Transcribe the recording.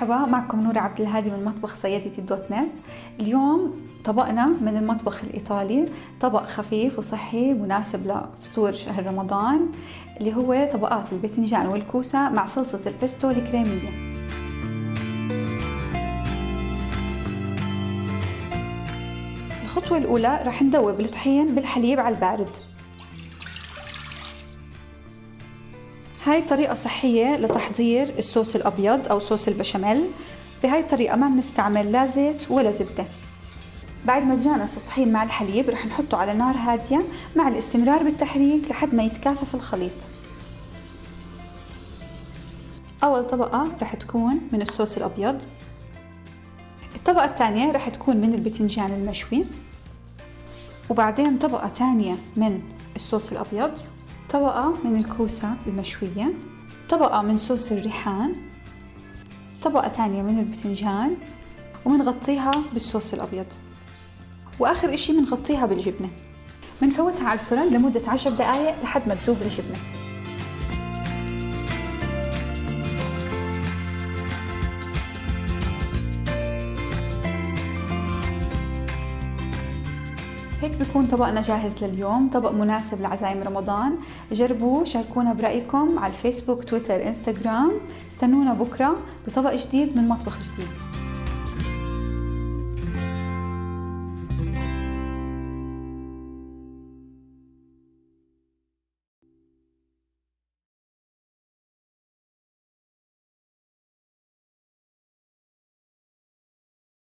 مرحبا، معكم نور عبد الهادي من مطبخ صيادتي دوت نت. اليوم طبقنا من المطبخ الإيطالي، طبق خفيف وصحي مناسب لفطور شهر رمضان، اللي هو طبقات الباذنجان والكوسة مع صلصة البيستو الكريمية. الخطوة الأولى رح ندوب الطحين بالحليب على البارد. هاي طريقة صحية لتحضير الصوص الأبيض أو صوص البشاميل. بهاي الطريقة ما بنستعمل لا زيت ولا زبدة. بعد ما تجانس الطحين مع الحليب رح نحطه على نار هادية مع الاستمرار بالتحريك لحد ما يتكاثف الخليط. أول طبقة رح تكون من الصوص الأبيض، الطبقة الثانية رح تكون من الباذنجان المشوي، وبعدين طبقة ثانية من الصوص الأبيض، طبقة من الكوسة المشوية، طبقة من صوص الريحان، طبقة تانية من الباذنجان، ومنغطيها بالصوص الأبيض، وآخر إشي منغطيها بالجبنة. منفوتها على الفرن لمدة 10 دقايق لحد ما تذوب الجبنة. هيك بيكون طبقنا جاهز لليوم، طبق مناسب لعزايم رمضان. جربوه، شاركونا برأيكم على الفيسبوك، تويتر، انستغرام. استنونا بكرة بطبق جديد من مطبخ جديد.